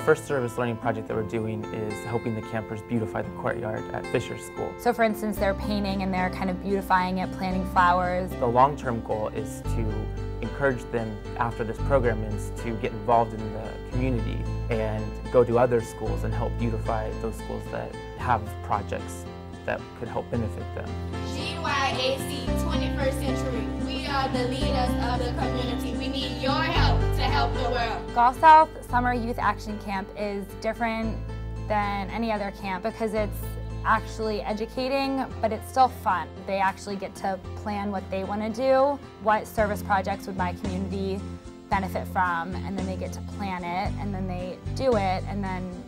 first service learning project that we're doing is helping the campers beautify the courtyard at Fisher School. So for instance, they're painting and they're kind of beautifying it, planting flowers. The long-term goal is to encourage them after this program is to get involved in the community and go to other schools and help beautify those schools that have projects that could help benefit them. GYAC 21st Century, we are the leaders of the community. We need your help to help the world. Gulfsouth Summer Youth Action Camp is different than any other camp because it's actually educating, but it's still fun. They actually get to plan what they want to do, what service projects would my community benefit from, and then they get to plan it, and then they do it, and then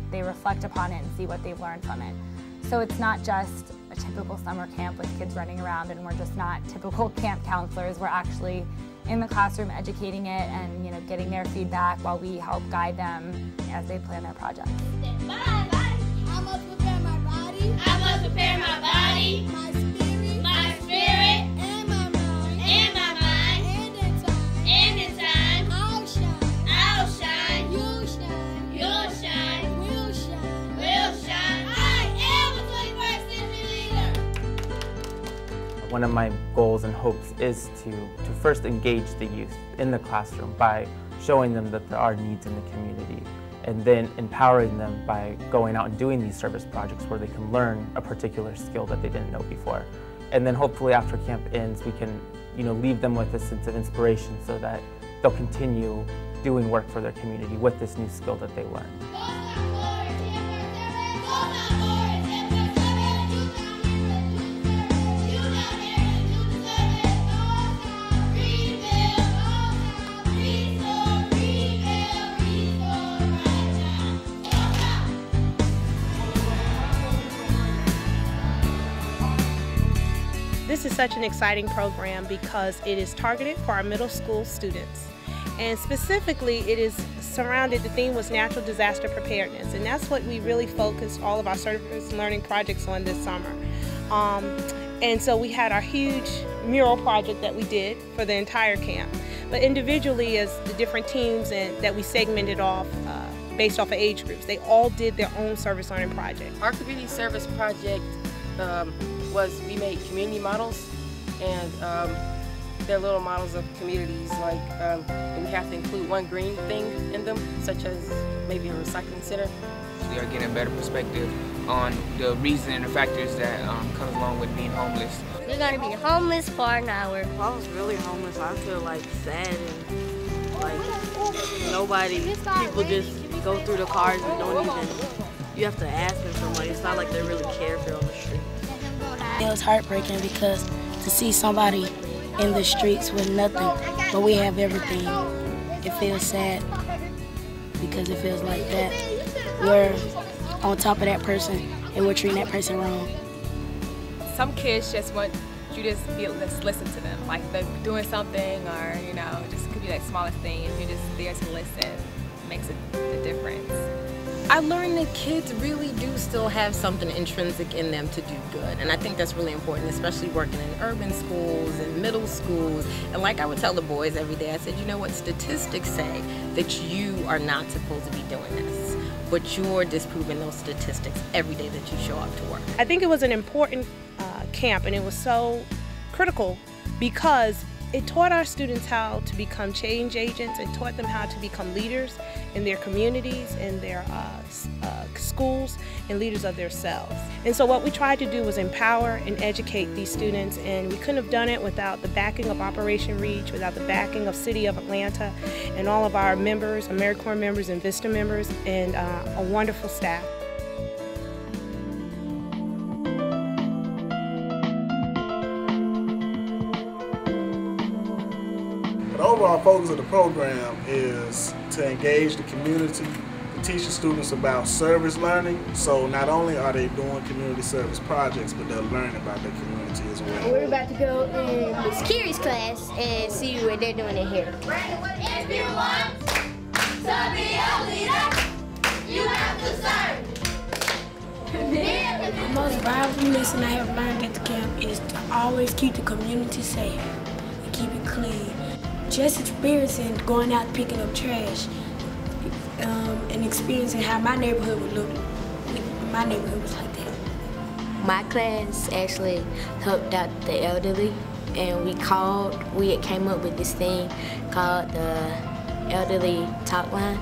they reflect upon it and see what they've learned from it. So it's not just a typical summer camp with kids running around, and we're just not typical camp counselors. We're actually in the classroom educating it and getting their feedback while we help guide them as they plan their projects. I must prepare my body. I must prepare my body. My spirit, and my mind. And in time, I'll shine. You'll shine. We'll shine. I am a 21st century leader. One of my goals and hopes is to first engage the youth in the classroom by showing them that there are needs in the community, and then empowering them by going out and doing these service projects where they can learn a particular skill that they didn't know before. And then hopefully after camp ends, we can leave them with a sense of inspiration so that they'll continue doing work for their community with this new skill that they learned. This is such an exciting program because it is targeted for our middle school students. And specifically, it is surrounded, the theme was natural disaster preparedness. And that's what we really focused all of our service learning projects on this summer. And so we had our huge mural project that we did for the entire camp. But individually, as the different teams that we segmented off based off of age groups, they all did their own service learning project. Our community service project we made community models, and they're little models of communities, like and we have to include one green thing in them, such as maybe a recycling center. We are getting a better perspective on the reason and the factors that come along with being homeless. We're going to be homeless for an hour. If I was really homeless, I feel like sad and like people just go through the cars and don't even, you have to ask them for money. It's not like they really care if they're on the street. It was heartbreaking because to see somebody in the streets with nothing, but we have everything, it feels sad because it feels like that we're on top of that person and we're treating that person wrong. Some kids just want you to just listen to them, like they're doing something, or just could be like smallest thing. If you're just there to listen, it makes a difference. I learned that kids really do still have something intrinsic in them to do good, and I think that's really important, especially working in urban schools and middle schools. And like I would tell the boys every day, I said, you know what, statistics say that you are not supposed to be doing this, but you're disproving those statistics every day that you show up to work. I think it was an important camp, and it was so critical because it taught our students how to become change agents and taught them how to become leaders in their communities, in their schools, and leaders of themselves. And so what we tried to do was empower and educate these students, and we couldn't have done it without the backing of Operation Reach, without the backing of City of Atlanta, and all of our members, AmeriCorps members and Vista members, and a wonderful staff. The overall focus of the program is to engage the community, to teach the students about service learning. So not only are they doing community service projects, but they're learning about their community as well. We're about to go in the securities class and see what they're doing in here. If you want to be a leader, you have to serve. The most valuable lesson I have learned at the camp is to always keep the community safe and keep it clean. Just experiencing going out picking up trash and experiencing how my neighborhood would look if my neighborhood was like that. My class actually helped out the elderly, and we came up with this thing called the Elderly Talk Line,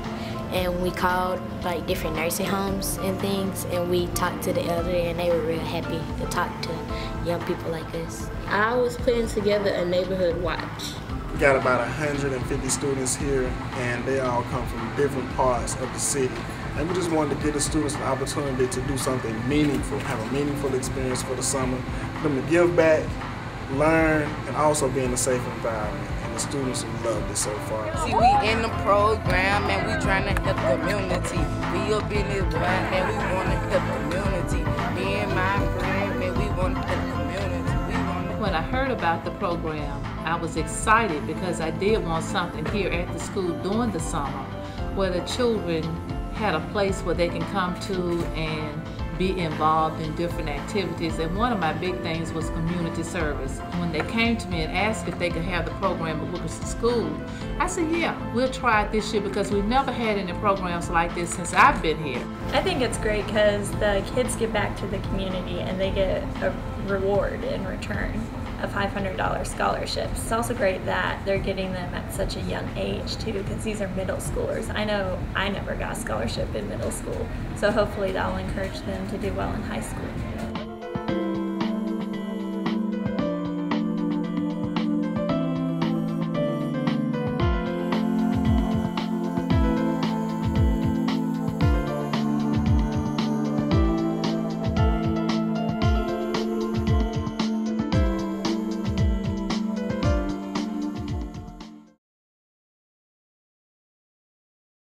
and we called like different nursing homes and things, and we talked to the elderly, and they were real happy to talk to young people like us. I was putting together a neighborhood watch. We got about 150 students here, and they all come from different parts of the city. And we just wanted to give the students an opportunity to do something meaningful, have a meaningful experience for the summer, for them to give back, learn, and also be in a safe environment. And the students have loved it so far. See, we in the program and we trying to help the community. We up in this one and we want to help the community. Me and my friend, man, we want to help the community. When I heard about the program, I was excited because I did want something here at the school during the summer where the children had a place where they can come to and be involved in different activities. And one of my big things was community service. When they came to me and asked if they could have the program at Wilkerson School, I said, yeah, we'll try it this year because we never had any programs like this since I've been here. I think it's great because the kids give back to the community and they get a reward in return. A $500 scholarship. It's also great that they're getting them at such a young age too, because these are middle schoolers. I know I never got a scholarship in middle school, so hopefully that will encourage them to do well in high school.